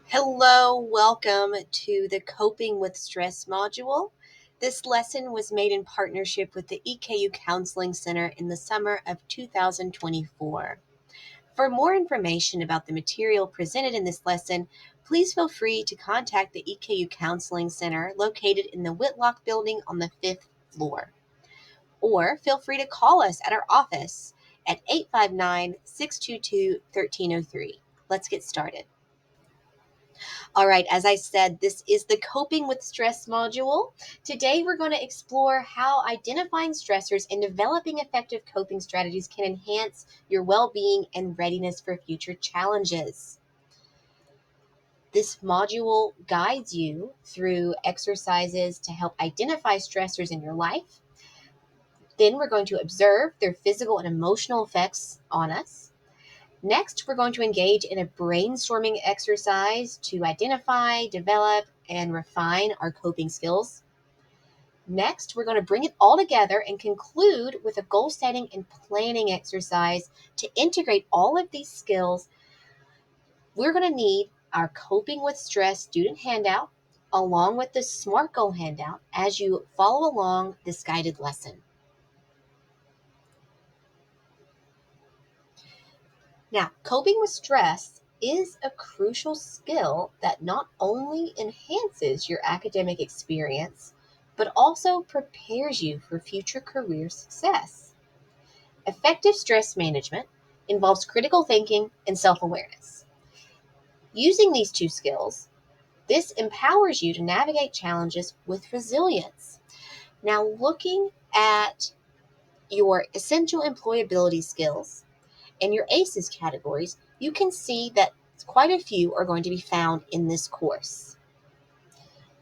Hello, welcome to the Coping with Stress module. This lesson was made in partnership with the EKU Counseling Center in the summer of 2024. For more information about the material presented in this lesson, please feel free to contact the EKU Counseling Center located in the Whitlock building on the 5th floor. Or feel free to call us at our office at 859-622-1303. Let's get started. All right, as I said, this is the Coping with Stress module. Today, we're going to explore how identifying stressors and developing effective coping strategies can enhance your well-being and readiness for future challenges. This module guides you through exercises to help identify stressors in your life. Then we're going to observe their physical and emotional effects on us. Next, we're going to engage in a brainstorming exercise to identify, develop, and refine our coping skills. Next, we're going to bring it all together and conclude with a goal setting and planning exercise to integrate all of these skills. We're going to need our Coping with Stress student handout along with the SMART Goal handout as you follow along this guided lesson. Now, coping with stress is a crucial skill that not only enhances your academic experience, but also prepares you for future career success. Effective stress management involves critical thinking and self-awareness. Using these two skills, this empowers you to navigate challenges with resilience. Now, looking at your essential employability skills, in your ACEs categories, you can see that quite a few are going to be found in this course.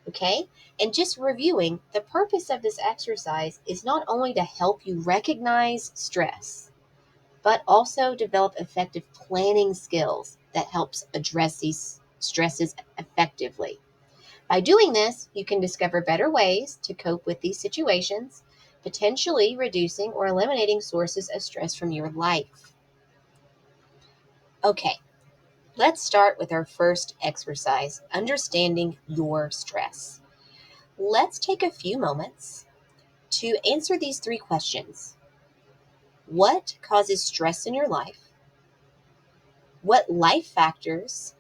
Okay? And just reviewing, the purpose of this exercise is not only to help you recognize stress, but also develop effective planning skills that helps address these stresses effectively. By doing this, you can discover better ways to cope with these situations, potentially reducing or eliminating sources of stress from your life. Okay, let's start with our first exercise, understanding your stress. Let's take a few moments to answer these three questions. What causes stress in your life? What are life factors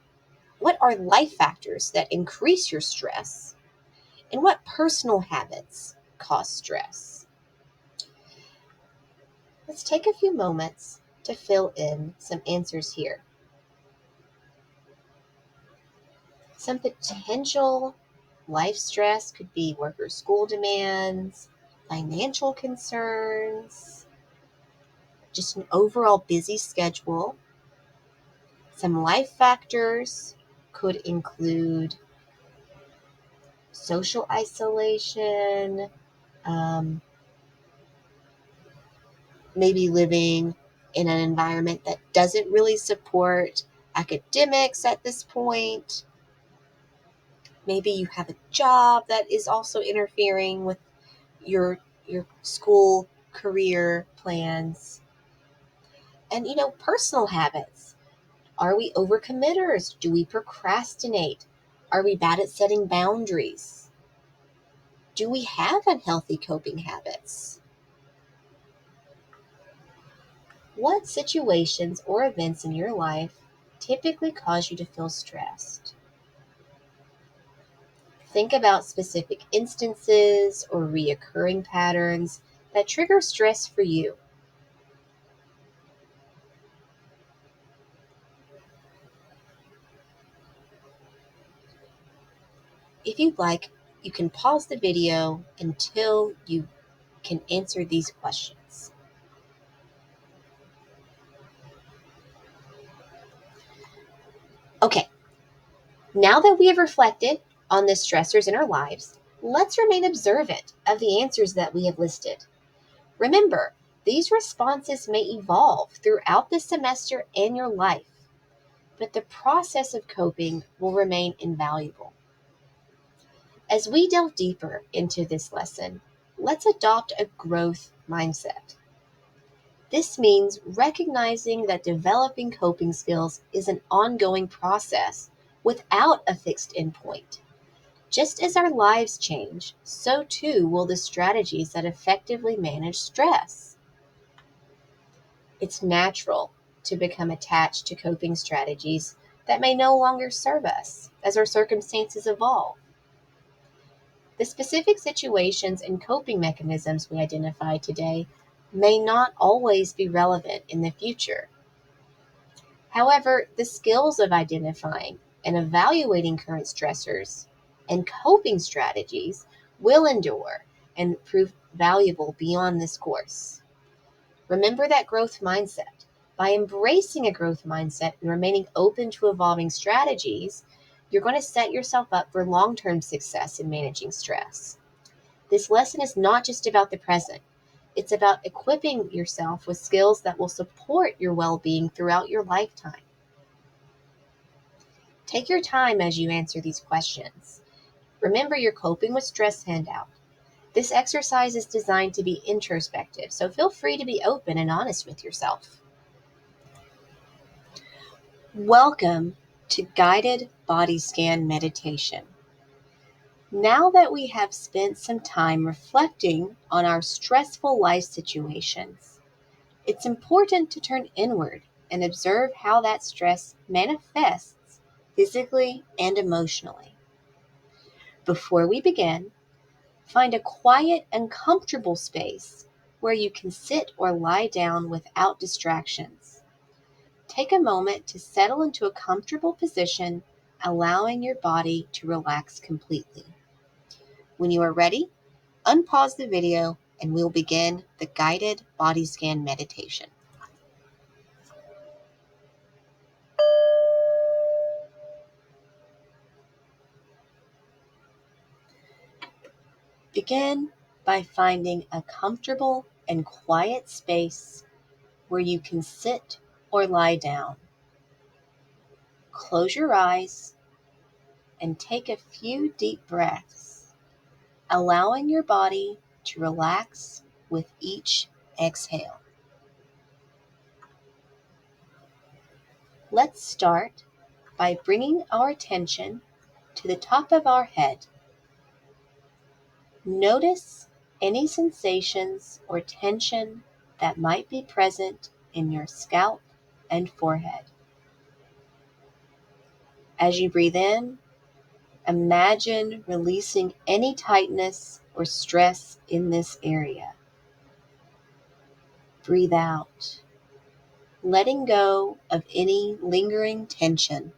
that increase your stress? And what personal habits cause stress? Let's take a few moments to fill in some answers here. Some potential life stress could be work or school demands, financial concerns, just an overall busy schedule. Some life factors could include social isolation, maybe living in an environment that doesn't really support academics at this point. Maybe you have a job that is also interfering with your school career plans. And personal habits. Are we overcommitters? Do we procrastinate? Are we bad at setting boundaries? Do we have unhealthy coping habits? What situations or events in your life typically cause you to feel stressed? Think about specific instances or reoccurring patterns that trigger stress for you. If you'd like, you can pause the video until you can answer these questions. Okay, now that we have reflected on the stressors in our lives, let's remain observant of the answers that we have listed. Remember, these responses may evolve throughout the semester and your life, but the process of coping will remain invaluable. As we delve deeper into this lesson, let's adopt a growth mindset. This means recognizing that developing coping skills is an ongoing process without a fixed endpoint. Just as our lives change, so too will the strategies that effectively manage stress. It's natural to become attached to coping strategies that may no longer serve us as our circumstances evolve. The specific situations and coping mechanisms we identify today may not always be relevant in the future. However, the skills of identifying and evaluating current stressors and coping strategies will endure and prove valuable beyond this course. Remember that growth mindset. By embracing a growth mindset and remaining open to evolving strategies, you're going to set yourself up for long-term success in managing stress. This lesson is not just about the present. It's about equipping yourself with skills that will support your well-being throughout your lifetime. Take your time as you answer these questions. Remember your Coping with Stress handout. This exercise is designed to be introspective, so feel free to be open and honest with yourself. Welcome to Guided Body Scan Meditation. Now that we have spent some time reflecting on our stressful life situations, it's important to turn inward and observe how that stress manifests physically and emotionally. Before we begin, find a quiet and comfortable space where you can sit or lie down without distractions. Take a moment to settle into a comfortable position, allowing your body to relax completely. When you are ready, unpause the video and we'll begin the guided body scan meditation. Begin by finding a comfortable and quiet space where you can sit or lie down. Close your eyes and take a few deep breaths, allowing your body to relax with each exhale. Let's start by bringing our attention to the top of our head. Notice any sensations or tension that might be present in your scalp and forehead. As you breathe in, imagine releasing any tightness or stress in this area. Breathe out, letting go of any lingering tension.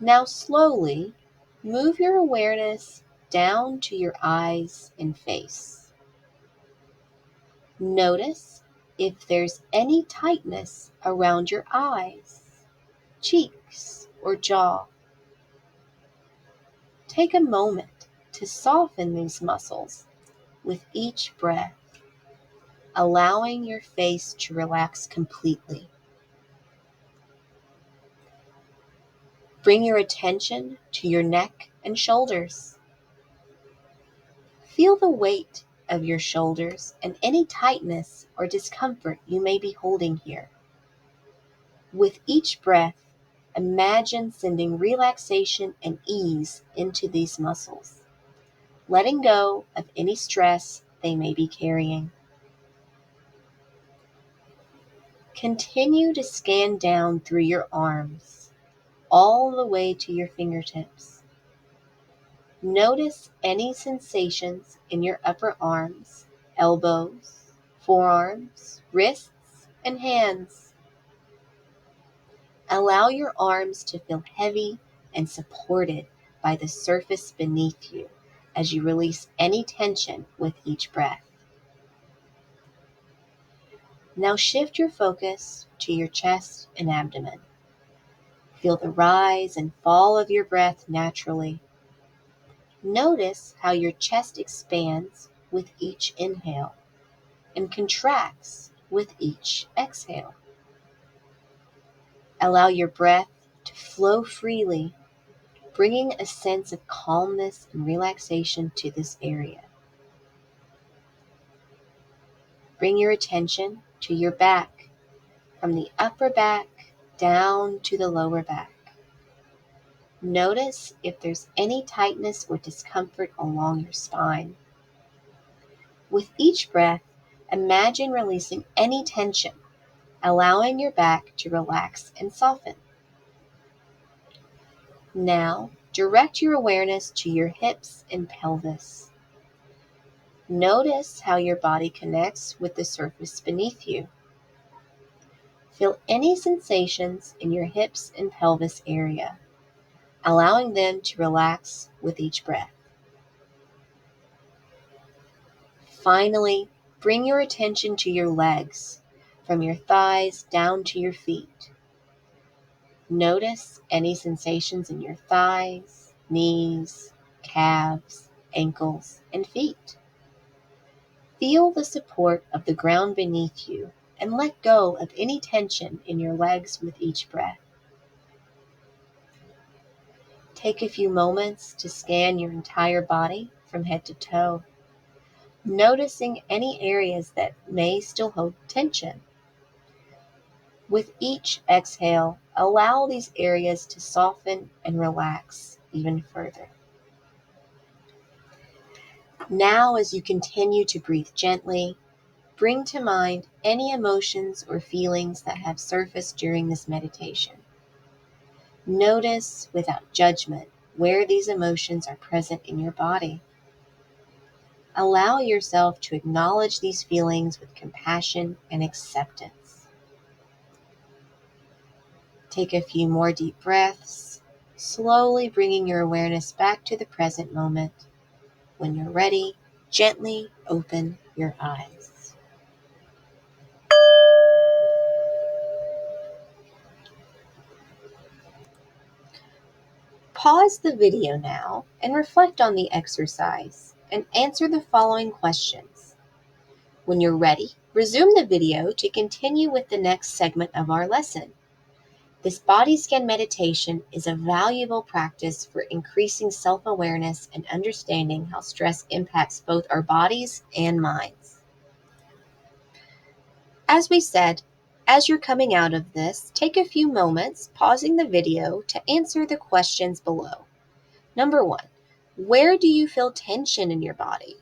Now slowly move your awareness down to your eyes and face. Notice if there's any tightness around your eyes, cheeks, or jaw. Take a moment to soften these muscles with each breath, allowing your face to relax completely. Bring your attention to your neck and shoulders. Feel the weight of your shoulders and any tightness or discomfort you may be holding here. With each breath, imagine sending relaxation and ease into these muscles, letting go of any stress they may be carrying. Continue to scan down through your arms, all the way to your fingertips. Notice any sensations in your upper arms, elbows, forearms, wrists, and hands. Allow your arms to feel heavy and supported by the surface beneath you as you release any tension with each breath. Now shift your focus to your chest and abdomen. Feel the rise and fall of your breath naturally. Notice how your chest expands with each inhale and contracts with each exhale. Allow your breath to flow freely, bringing a sense of calmness and relaxation to this area. Bring your attention to your back, from the upper back down to the lower back. Notice if there's any tightness or discomfort along your spine. With each breath, imagine releasing any tension, allowing your back to relax and soften. Now, direct your awareness to your hips and pelvis. Notice how your body connects with the surface beneath you. Feel any sensations in your hips and pelvis area, allowing them to relax with each breath. Finally, bring your attention to your legs, from your thighs down to your feet. Notice any sensations in your thighs, knees, calves, ankles, and feet. Feel the support of the ground beneath you and let go of any tension in your legs with each breath. Take a few moments to scan your entire body from head to toe, noticing any areas that may still hold tension. With each exhale, allow these areas to soften and relax even further. Now, as you continue to breathe gently, bring to mind any emotions or feelings that have surfaced during this meditation. Notice without judgment where these emotions are present in your body. Allow yourself to acknowledge these feelings with compassion and acceptance. Take a few more deep breaths, slowly bringing your awareness back to the present moment. When you're ready, gently open your eyes. Pause the video now and reflect on the exercise and answer the following questions. When you're ready, resume the video to continue with the next segment of our lesson. This body scan meditation is a valuable practice for increasing self-awareness and understanding how stress impacts both our bodies and minds. As we said, as you're coming out of this, take a few moments pausing the video to answer the questions below. Number 1, where do you feel tension in your body?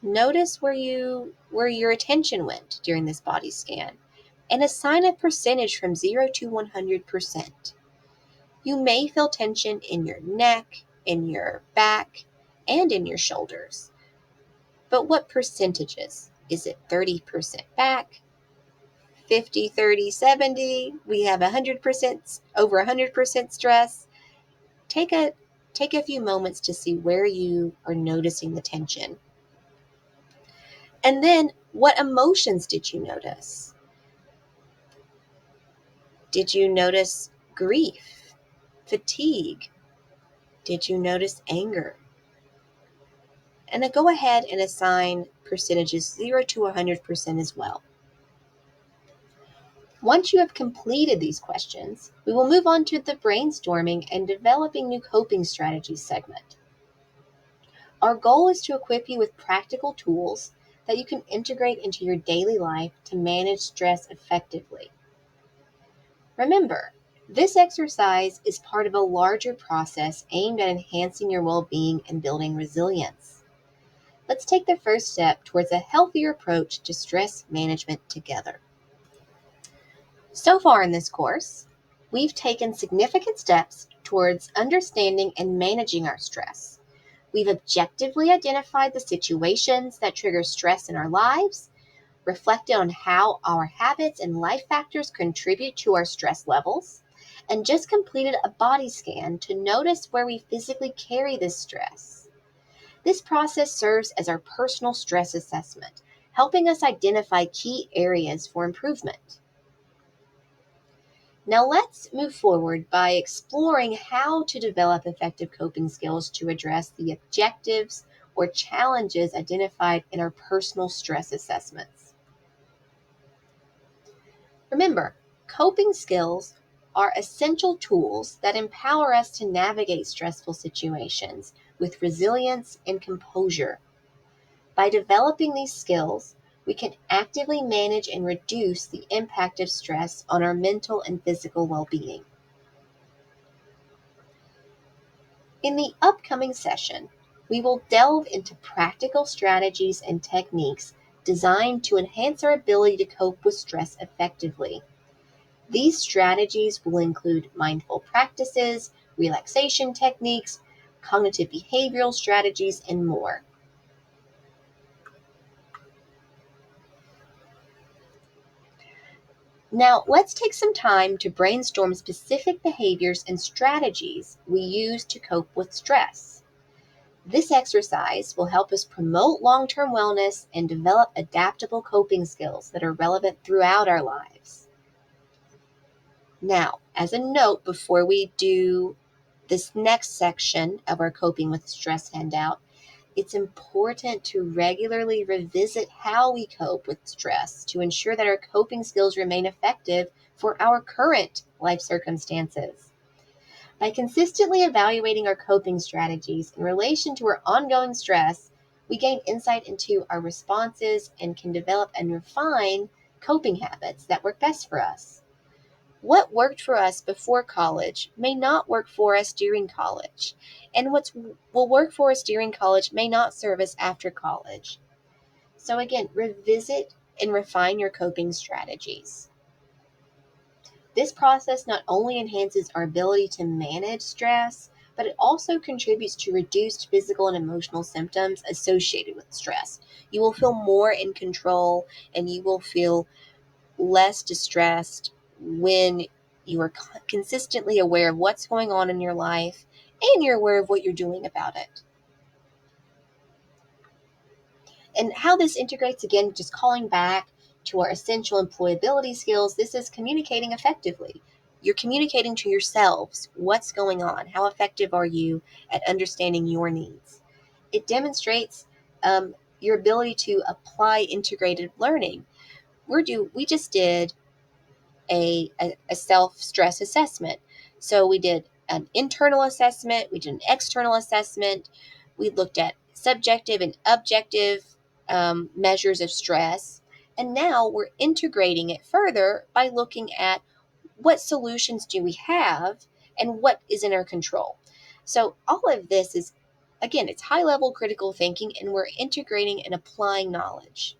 Notice where your attention went during this body scan and assign a percentage from 0 to 100%. You may feel tension in your neck, in your back, and in your shoulders. But what percentages? Is it 30% back, 50, 30, 70? We have 100%, over 100% stress. Take a few moments to see where you are noticing the tension. And then, what emotions did you notice? Did you notice grief, fatigue? Did you notice anger? And then go ahead and assign percentages 0 to 100% as well. Once you have completed these questions, we will move on to the brainstorming and developing new coping strategies segment. Our goal is to equip you with practical tools that you can integrate into your daily life to manage stress effectively. Remember, this exercise is part of a larger process aimed at enhancing your well-being and building resilience. Let's take the first step towards a healthier approach to stress management together. So far in this course, we've taken significant steps towards understanding and managing our stress. We've objectively identified the situations that trigger stress in our lives, reflected on how our habits and life factors contribute to our stress levels, and just completed a body scan to notice where we physically carry this stress. This process serves as our personal stress assessment, helping us identify key areas for improvement. Now let's move forward by exploring how to develop effective coping skills to address the objectives or challenges identified in our personal stress assessments. Remember, coping skills are essential tools that empower us to navigate stressful situations with resilience and composure. By developing these skills, we can actively manage and reduce the impact of stress on our mental and physical well-being. In the upcoming session, we will delve into practical strategies and techniques designed to enhance our ability to cope with stress effectively. These strategies will include mindful practices, relaxation techniques, cognitive behavioral strategies, and more. Now, let's take some time to brainstorm specific behaviors and strategies we use to cope with stress. This exercise will help us promote long-term wellness and develop adaptable coping skills that are relevant throughout our lives. Now, as a note before we do this next section of our Coping with Stress handout, it's important to regularly revisit how we cope with stress to ensure that our coping skills remain effective for our current life circumstances. By consistently evaluating our coping strategies in relation to our ongoing stress, we gain insight into our responses and can develop and refine coping habits that work best for us. What worked for us before college may not work for us during college, and what will work for us during college may not serve us after college. So again, revisit and refine your coping strategies. This process not only enhances our ability to manage stress, but it also contributes to reduced physical and emotional symptoms associated with stress. You will feel more in control and you will feel less distressed when you are consistently aware of what's going on in your life and you're aware of what you're doing about it. And how this integrates, again, just calling back to our essential employability skills, this is communicating effectively. You're communicating to yourselves what's going on. How effective are you at understanding your needs? It demonstrates your ability to apply integrated learning. We just did a self-stress assessment. So we did an internal assessment, we did an external assessment, we looked at subjective and objective measures of stress, and now we're integrating it further by looking at what solutions do we have and what is in our control. So all of this is, again, it's high-level critical thinking, and we're integrating and applying knowledge.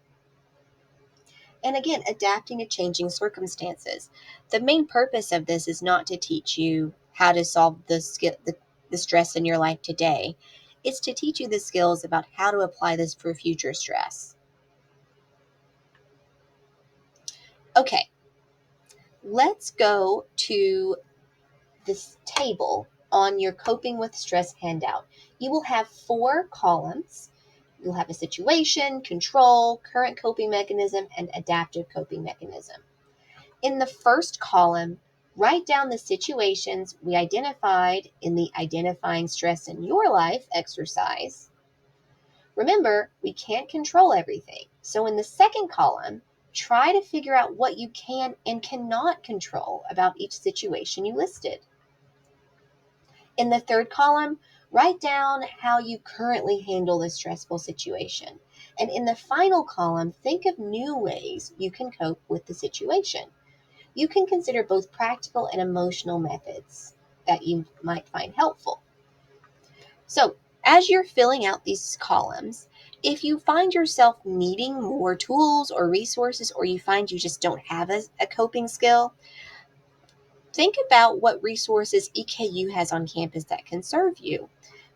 And again, adapting to changing circumstances. The main purpose of this is not to teach you how to solve the stress in your life today. It's to teach you the skills about how to apply this for future stress. Okay, let's go to this table on your Coping with Stress handout. You will have 4 columns. You'll have a situation, control, current coping mechanism, and adaptive coping mechanism. In the first column, write down the situations we identified in the Identifying Stress in Your Life exercise. Remember, we can't control everything. So in the second column, try to figure out what you can and cannot control about each situation you listed. In the third column, write down how you currently handle this stressful situation. And in the final column, think of new ways you can cope with the situation. You can consider both practical and emotional methods that you might find helpful. So, as you're filling out these columns, if you find yourself needing more tools or resources, or you find you just don't have a coping skill, think about what resources EKU has on campus that can serve you.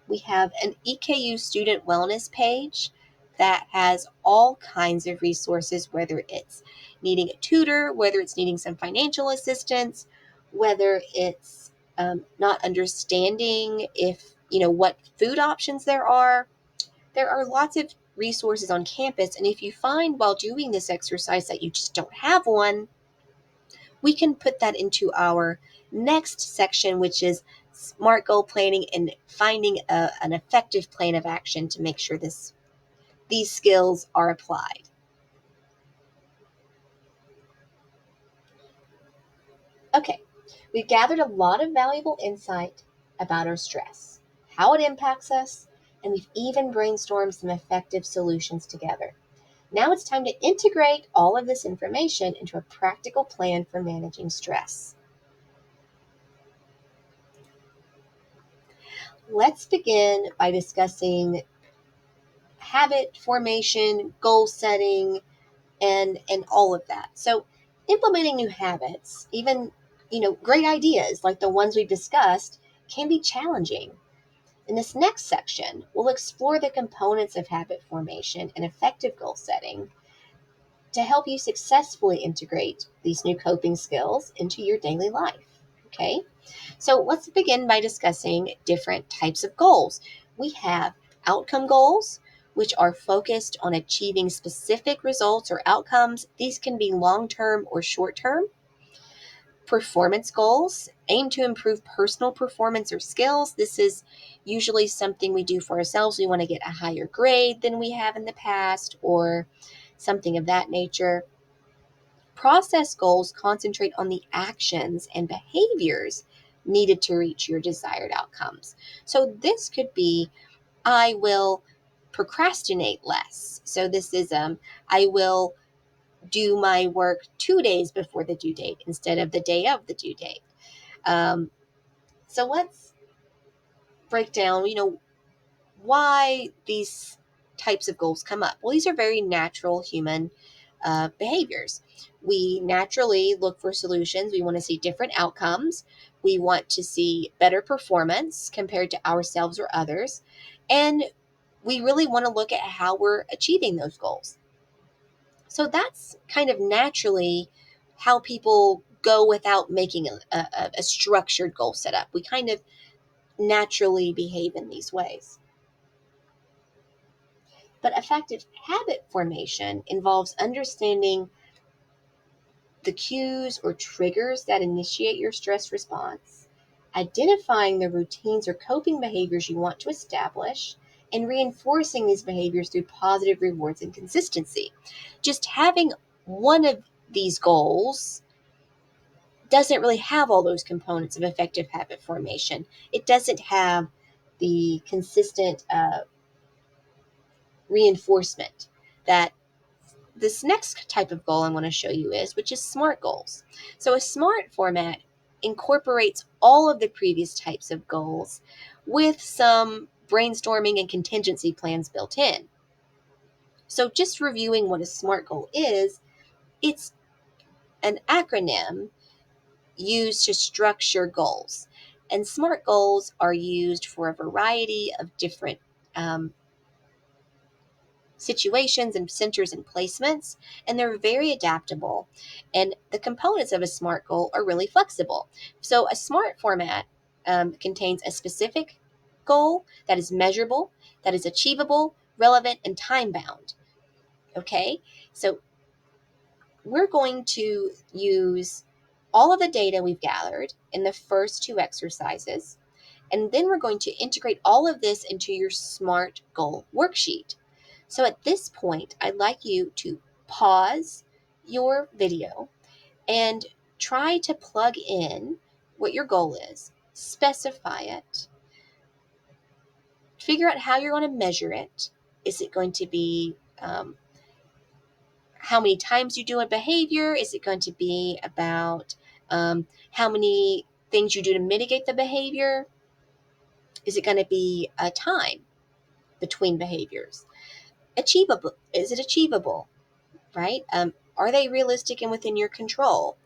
We have an EKU student wellness page that has all kinds of resources, whether it's needing a tutor, whether it's needing some financial assistance, whether it's not understanding what food options there are. There are lots of resources on campus, and if you find while doing this exercise that you just don't have one, we can put that into our next section, which is SMART goal planning and finding an effective plan of action to make sure these skills are applied. Okay, we've gathered a lot of valuable insight about our stress, how it impacts us, and we've even brainstormed some effective solutions together. Now it's time to integrate all of this information into a practical plan for managing stress. Let's begin by discussing habit formation, goal setting, and all of that. So implementing new habits, even great ideas like the ones we've discussed, can be challenging. In this next section, we'll explore the components of habit formation and effective goal setting to help you successfully integrate these new coping skills into your daily life. Okay? So let's begin by discussing different types of goals. We have outcome goals, which are focused on achieving specific results or outcomes. These can be long-term or short-term. Performance goals aim to improve personal performance or skills. This is usually something we do for ourselves. We want to get a higher grade than we have in the past or something of that nature. Process goals concentrate on the actions and behaviors needed to reach your desired outcomes. So this could be, I will procrastinate less. So this is, I will do my work 2 days before the due date instead of the day of the due date. So let's break down, why these types of goals come up. Well, these are very natural human behaviors. We naturally look for solutions. We want to see different outcomes. We want to see better performance compared to ourselves or others. And we really want to look at how we're achieving those goals. So that's kind of naturally how people go without making a structured goal setup. We kind of naturally behave in these ways. But effective habit formation involves understanding the cues or triggers that initiate your stress response, identifying the routines or coping behaviors you want to establish, and reinforcing these behaviors through positive rewards and consistency. Just having one of these goals doesn't really have all those components of effective habit formation. It doesn't have the consistent reinforcement that this next type of goal I want to show you is, which is SMART goals. So a SMART format incorporates all of the previous types of goals with some brainstorming and contingency plans built in. So just reviewing what a SMART goal is, it's an acronym used to structure goals. And SMART goals are used for a variety of different situations and centers and placements, and they're very adaptable. And the components of a SMART goal are really flexible. So a SMART format contains a specific goal that is measurable, that is achievable, relevant, and time bound. Okay, so we're going to use all of the data we've gathered in the first two exercises, and then we're going to integrate all of this into your SMART goal worksheet. So at this point, I'd like you to pause your video and try to plug in what your goal is, specify it, figure out how you're going to measure it. Is it going to be how many times you do a behavior? Is it going to be about how many things you do to mitigate the behavior? Is it going to be a time between behaviors? Achievable? Is it achievable? Right? Are they realistic and within your control?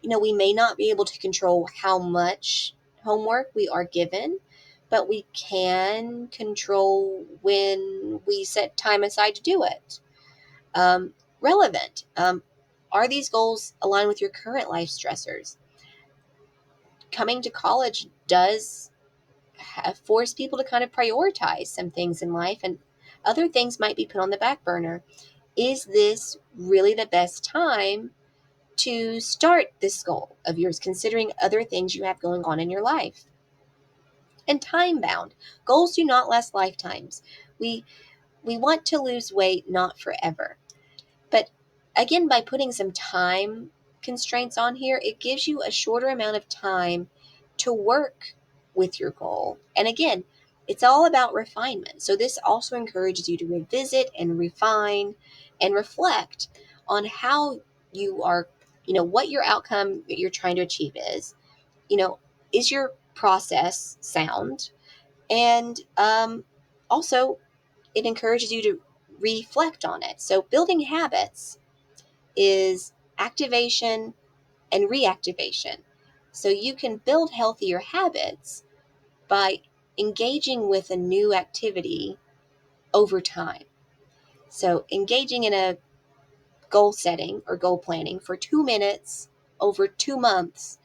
We may not be able to control how much homework we are given, but we can control when we set time aside to do it. Relevant. Are these goals aligned with your current life stressors? Coming to college does force people to kind of prioritize some things in life, and other things might be put on the back burner. Is this really the best time to start this goal of yours, considering other things you have going on in your life? And time bound. Goals do not last lifetimes. We want to lose weight, not forever. But again, by putting some time constraints on here, it gives you a shorter amount of time to work with your goal. And again, it's all about refinement. So this also encourages you to revisit and refine and reflect on how you are, what your outcome that you're trying to achieve is. Is your process sound? And also, it encourages you to reflect on it. So, building habits is activation and reactivation. So, you can build healthier habits by engaging with a new activity over time. So, engaging in a goal setting or goal planning for 2 minutes over 2 months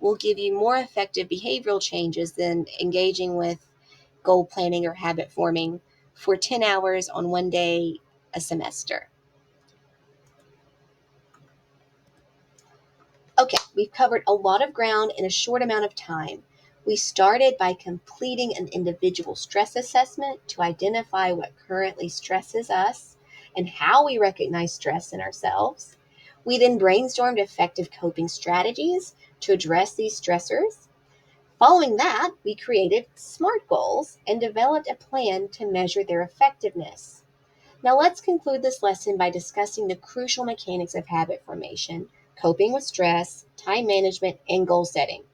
will give you more effective behavioral changes than engaging with goal planning or habit forming for 10 hours on one day a semester. Okay, we've covered a lot of ground in a short amount of time. We started by completing an individual stress assessment to identify what currently stresses us and how we recognize stress in ourselves. We then brainstormed effective coping strategies to address these stressors. Following that, we created SMART goals and developed a plan to measure their effectiveness. Now let's conclude this lesson by discussing the crucial mechanics of habit formation, coping with stress, time management, and goal setting.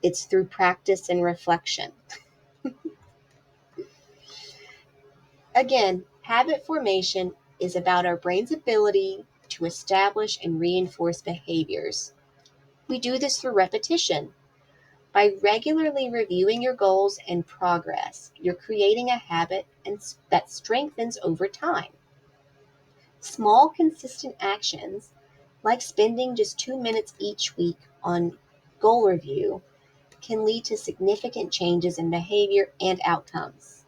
It's through practice and reflection. Again, habit formation is about our brain's ability to establish and reinforce behaviors. We do this through repetition. By regularly reviewing your goals and progress, you're creating a habit that strengthens over time. Small, consistent actions, like spending just 2 minutes each week on goal review, can lead to significant changes in behavior and outcomes.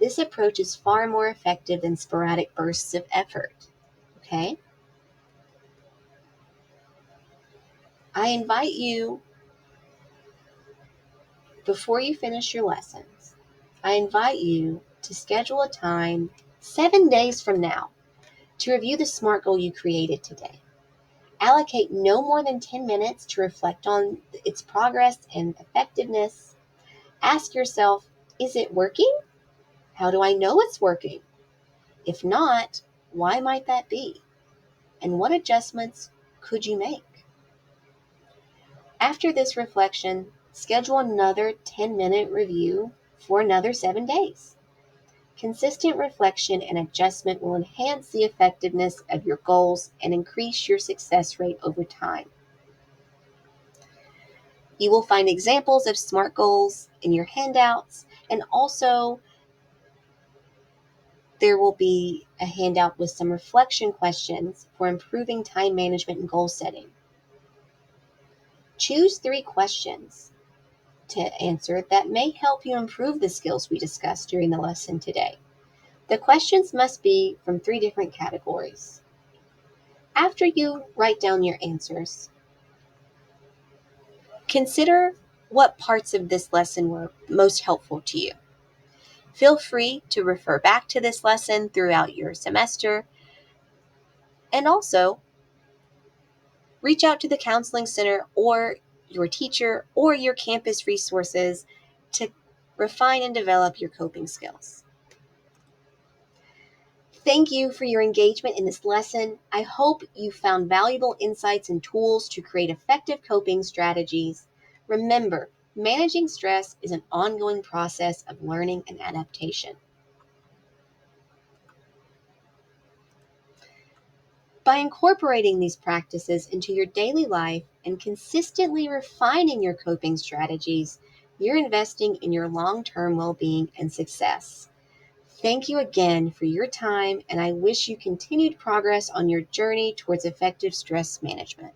This approach is far more effective than sporadic bursts of effort. Okay? I invite you, before you finish your lessons, I invite you to schedule a time 7 days from now to review the SMART goal you created today. Allocate no more than 10 minutes to reflect on its progress and effectiveness. Ask yourself, is it working? How do I know it's working? If not, why might that be? And what adjustments could you make? After this reflection, schedule another 10-minute review for another 7 days. Consistent reflection and adjustment will enhance the effectiveness of your goals and increase your success rate over time. You will find examples of SMART goals in your handouts, and also there will be a handout with some reflection questions for improving time management and goal setting. Choose 3 questions to answer that may help you improve the skills we discussed during the lesson today. The questions must be from 3 different categories. After you write down your answers, consider what parts of this lesson were most helpful to you. Feel free to refer back to this lesson throughout your semester, and also reach out to the counseling center or your teacher or your campus resources to refine and develop your coping skills. Thank you for your engagement in this lesson. I hope you found valuable insights and tools to create effective coping strategies. Remember, managing stress is an ongoing process of learning and adaptation. By incorporating these practices into your daily life and consistently refining your coping strategies, you're investing in your long-term well-being and success. Thank you again for your time, and I wish you continued progress on your journey towards effective stress management.